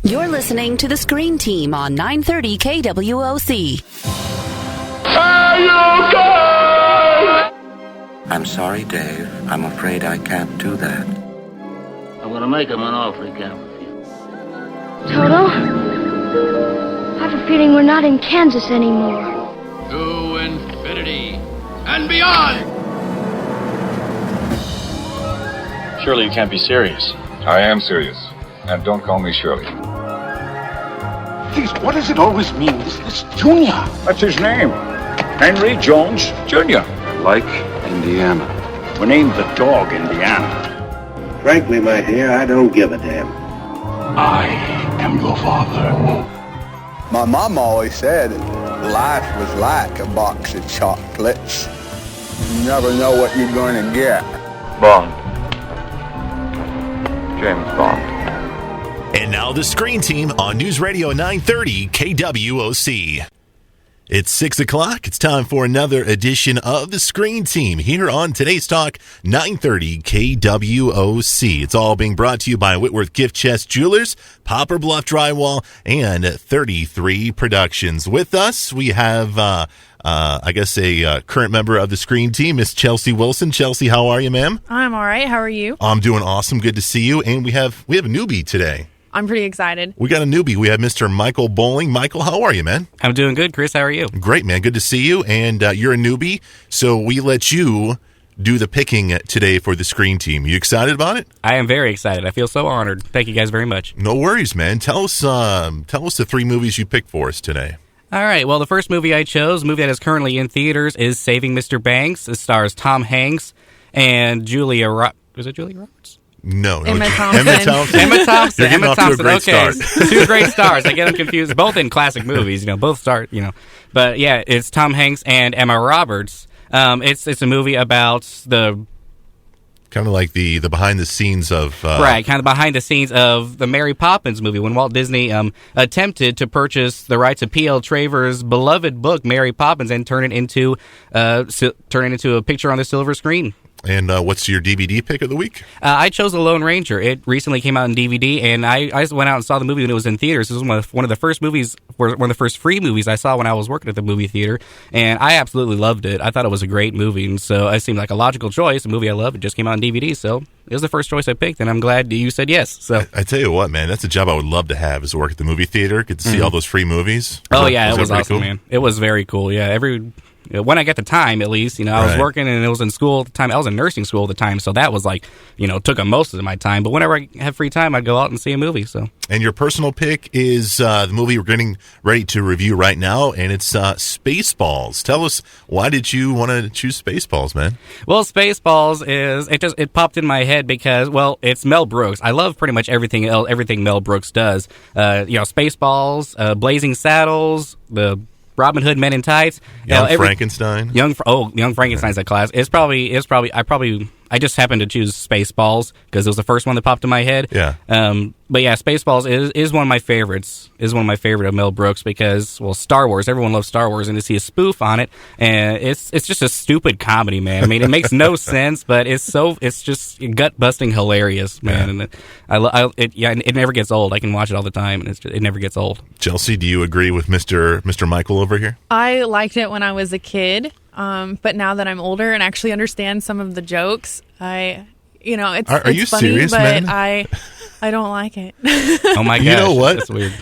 You're listening to the Screen Team on 930 KWOC. I'm sorry, Dave. I'm afraid I can't do that. I'm gonna make him an offer he can't refuse. Toto, I have a feeling we're not in Kansas anymore. To infinity and beyond! Surely you can't be serious. I am serious. And don't call me Shirley. Please, what does it always mean? This Junior. That's his name. Henry Jones Jr. Like Indiana. We named the dog Indiana. Frankly, my dear, I don't give a damn. I am your father. My mom always said life was like a box of chocolates. You never know what you're going to get. Bond. James Bond. And now the Screen Team on News Radio 930 KWOC. It's 6 o'clock. It's time for another edition of the Screen Team here on Today's Talk 930 KWOC. It's all being brought to you by Whitworth Gift Chest Jewelers, Poplar, Bluff Drywall, and 33 Productions. With us, we have, a current member of the Screen Team, Miss Chelsea Wilson. Chelsea, how are you, ma'am? I'm all right. How are you? I'm doing awesome. Good to see you. And we have a newbie today. I'm pretty excited. We got a newbie. We have Mr. Michael Bowling. Michael, how are you, man? I'm doing good. Chris, how are you? Great, man. Good to see you. And you're a newbie, so we let you do the picking today for the Screen Team. You excited about it? I am very excited. I feel so honored. Thank you guys very much. No worries, man. Tell us the three movies you picked for us today. All right. Well, the first movie I chose, a movie that is currently in theaters, is Saving Mr. Banks. It stars Tom Hanks and Julia Was it Julia Roberts? No. Emma Thompson. Emma Thompson. You're getting off to a great start. Two great stars. I get them confused. Both in classic movies, both start, But yeah, it's Tom Hanks and Emma Roberts. It's a movie about the kind of like the behind the scenes of right, kind of behind the scenes of the Mary Poppins movie when Walt Disney attempted to purchase the rights of P.L. Travers' beloved book Mary Poppins and turn it into a picture on the silver screen. And what's your DVD pick of the week? I chose The Lone Ranger. It recently came out in DVD, and I just went out and saw the movie when it was in theaters. It was one of the first movies, one of the first free movies I saw when I was working at the movie theater, and I absolutely loved it. I thought it was a great movie, and so it seemed like a logical choice. A movie I love. It just came out in DVD, so it was the first choice I picked, and I'm glad you said yes. So I tell you what, man, that's a job I would love to have, is to work at the movie theater, get to see all those free movies. It was awesome, cool? Man. It was very cool. Yeah, when I got the time, at least, I was working and it was in school at the time. I was in nursing school at the time, so that was took up most of my time. But whenever I have free time, I'd go out and see a movie. So. And your personal pick is the movie we're getting ready to review right now, and it's Spaceballs. Tell us, why did you want to choose Spaceballs, man? Well, Spaceballs it popped in my head because, well, it's Mel Brooks. I love pretty much everything Mel Brooks does. Spaceballs, Blazing Saddles, the Robin Hood Men in Tights, Frankenstein. Young Frankenstein's a class. I just happened to choose Spaceballs because it was the first one that popped in my head. Yeah. But yeah, Spaceballs is one of my favorites. Is one of my favorite of Mel Brooks because, well, Star Wars. Everyone loves Star Wars, and to see a spoof on it, and it's just a stupid comedy, man. I mean, it makes no sense, but it's just gut busting hilarious, man. Yeah. And it never gets old. I can watch it all the time, and it never gets old. Chelsea, do you agree with Mr. Michael over here? I liked it when I was a kid. But now that I'm older and actually understand some of the jokes, it's Are you funny, serious, but man? I don't like it. Oh my gosh, you know what? That's weird.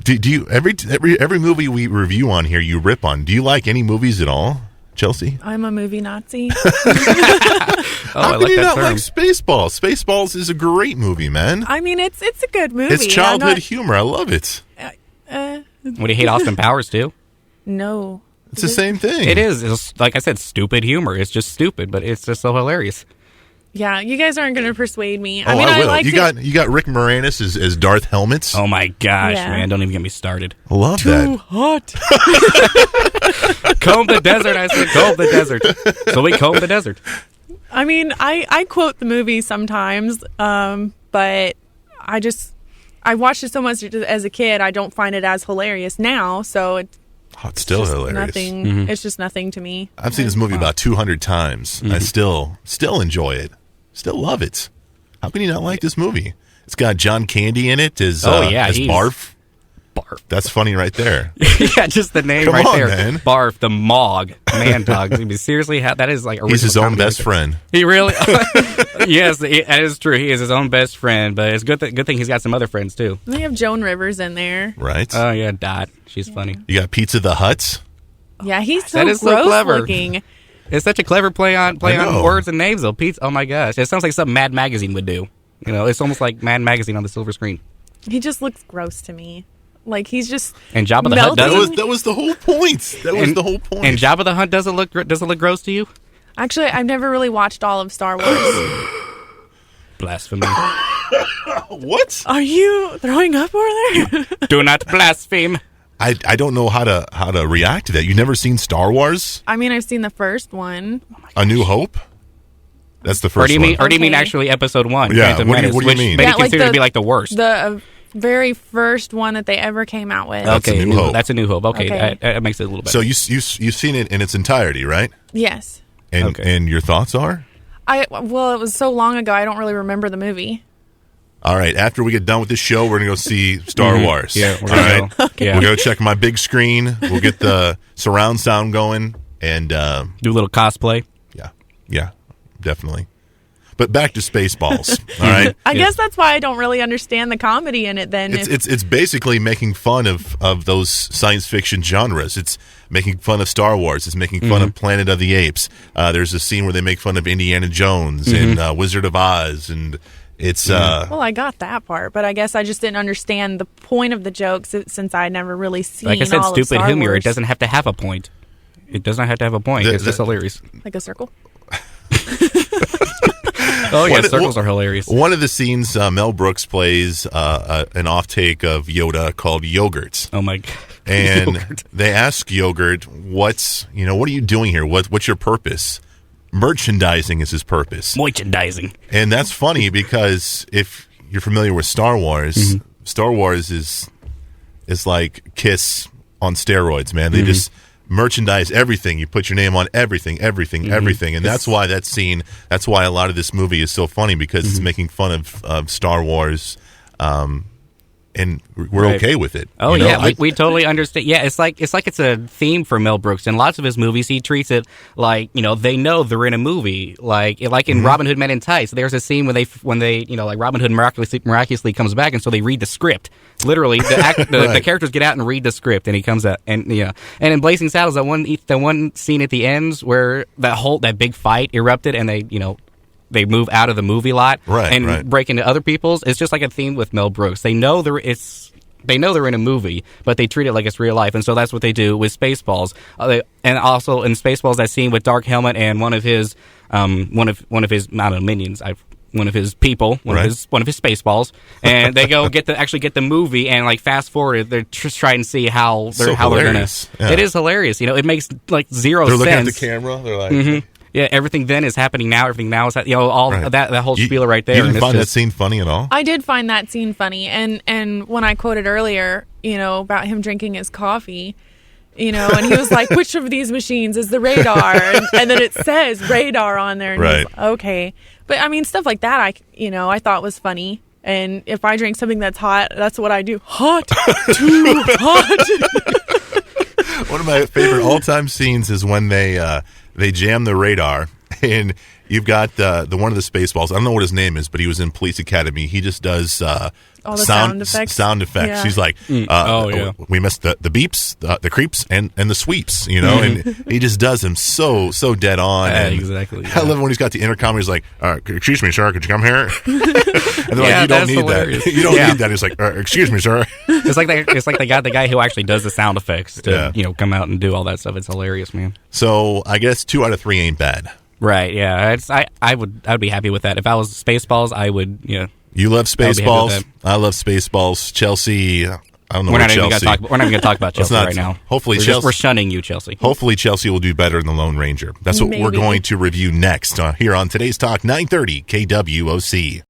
Do you every movie we review on here you rip on? Do you like any movies at all, Chelsea? I'm a movie Nazi. How can you not like Spaceballs? Spaceballs is a great movie, man. I mean, it's a good movie. It's childhood humor. I love it. What, do you hate Austin Powers too? No. It's the same thing. It is. It's, like I said, stupid humor. It's just stupid, but it's just so hilarious. Yeah, you guys aren't going to persuade me. I will. You got Rick Moranis as Darth Helmets. Oh my gosh, man! Don't even get me started. I love that. Too hot. Comb the desert. I said, comb the desert. So we comb the desert. I mean, I quote the movie sometimes, but I watched it so much as a kid. I don't find it as hilarious now. So it's still hilarious. Nothing. Mm-hmm. It's just nothing to me. I've seen this movie about 200 times. Mm-hmm. I still enjoy it. Still love it. How can you not like this movie? It's got John Candy in it as as Barf. Barf. That's funny right there. Yeah, just the name Come right on, there. Man. Barf, the Mog, man dog. I mean, seriously, that is like he's his own comedy. best friend. He really, yes, that is true. He is his own best friend, but it's good thing he's got some other friends too. They have Joan Rivers in there. Right. Oh yeah, Dot. She's funny. You got Pizza the Hutt. Yeah, he's so that is gross so clever. looking. It's such a clever play on words and names though. Pizza. Oh my gosh, it sounds like something Mad Magazine would do. You know, it's almost like Mad Magazine on the silver screen. He just looks gross to me. Like he's just and Jabba the Hutt doesn't. That was the whole point. And Jabba the Hutt doesn't look gross to you? Actually, I've never really watched all of Star Wars. Blasphemy. What? Are you throwing up over there? Do not blaspheme. I don't know how to react to that. You've never seen Star Wars? I mean, I've seen the first one. A New Hope? That's the first one. Or do you mean actually Episode 1? Yeah, what do you mean? Many consider to be like the worst. The very first one that they ever came out with. That's A New Hope. That's A New Hope. Okay. That makes it a little better. So you've seen it in its entirety, right? Yes. And your thoughts are? Well, it was so long ago, I don't really remember the movie. All right. After we get done with this show, we're going to go see Star Wars. Yeah. All right. Okay. We're going to check my big screen. We'll get the surround sound going and do a little cosplay. Yeah, definitely. But back to Spaceballs. All right. I guess that's why I don't really understand the comedy in it. Then it's basically making fun of those science fiction genres. It's making fun of Star Wars. It's making fun of Planet of the Apes. There's a scene where they make fun of Indiana Jones and Wizard of Oz, and it's well, I got that part, but I guess I just didn't understand the point of the jokes since I never really seen. Like I said, all stupid of Star humor. Wars. It doesn't have to have a point. It does not have to have a point. It's just hilarious. Like a circle. Oh yeah, circles are hilarious. One of the scenes, Mel Brooks plays an off-take of Yoda called Yogurt. Oh my god! And Yogurt. they ask Yogurt, what are you doing here? What's your purpose? Merchandising is his purpose. Merchandising. And that's funny because if you're familiar with Star Wars, Star Wars is like Kiss on steroids, man. They just merchandise everything. You put your name on everything. And that's why that's why a lot of this movie is so funny, because it's making fun of Star Wars. And we're okay with it. Oh, yeah, we totally understand. Yeah, it's like it's a theme for Mel Brooks. In lots of his movies, he treats it like, they know they're in a movie. Like in Robin Hood Men in Tights, there's a scene when they like Robin Hood miraculously comes back, and so they read the script. Literally, the characters get out and read the script, and he comes out, and And in Blazing Saddles, the one scene at the end where that big fight erupted, and they move out of the movie lot break into other people's. It's just like a theme with Mel Brooks. They know they're in a movie, but they treat it like it's real life, and so that's what they do with Spaceballs. And also in Spaceballs, that scene with Dark Helmet and one of his minions. One of his people, one of his Spaceballs, and they go get the movie and like fast forward. They're just trying to see how they're gonna. Yeah. It is hilarious. It makes like zero sense. They're looking at the camera. They're like. Yeah, everything then is happening now. Everything now is all that whole spiel right there. You didn't find that scene funny at all? I did find that scene funny, and when I quoted earlier, about him drinking his coffee, and he was like, "Which of these machines is the radar?" And then it says radar on there, and he's like, okay. But I mean, stuff like that, I thought was funny. And if I drink something that's hot, that's what I do. Hot, too hot. One of my favorite all-time scenes is when they jam the radar, and you've got the one of the Spaceballs. I don't know what his name is, but he was in Police Academy. He just does all the sound effects. Yeah. He's like, we missed the beeps, the creeps, and the sweeps, and he just does them so dead on. Exactly. I love it when he's got the intercom. He's like, excuse me, sir, could you come here? And they're like, you don't need hilarious. That. You don't need that. He's like, excuse me, sir. It's like the guy who actually does the sound effects to come out and do all that stuff. It's hilarious, man. So I guess 2 out of 3 ain't bad. Right? Yeah. I would be happy with that. If I was Spaceballs, I would. You love Spaceballs. I love Spaceballs. Chelsea. I don't know. We're not even going to talk about Chelsea right now. Hopefully, we're shunning you, Chelsea. Hopefully, Chelsea will do better than the Lone Ranger. That's what we're going to review next here on Today's Talk 930 KWOC.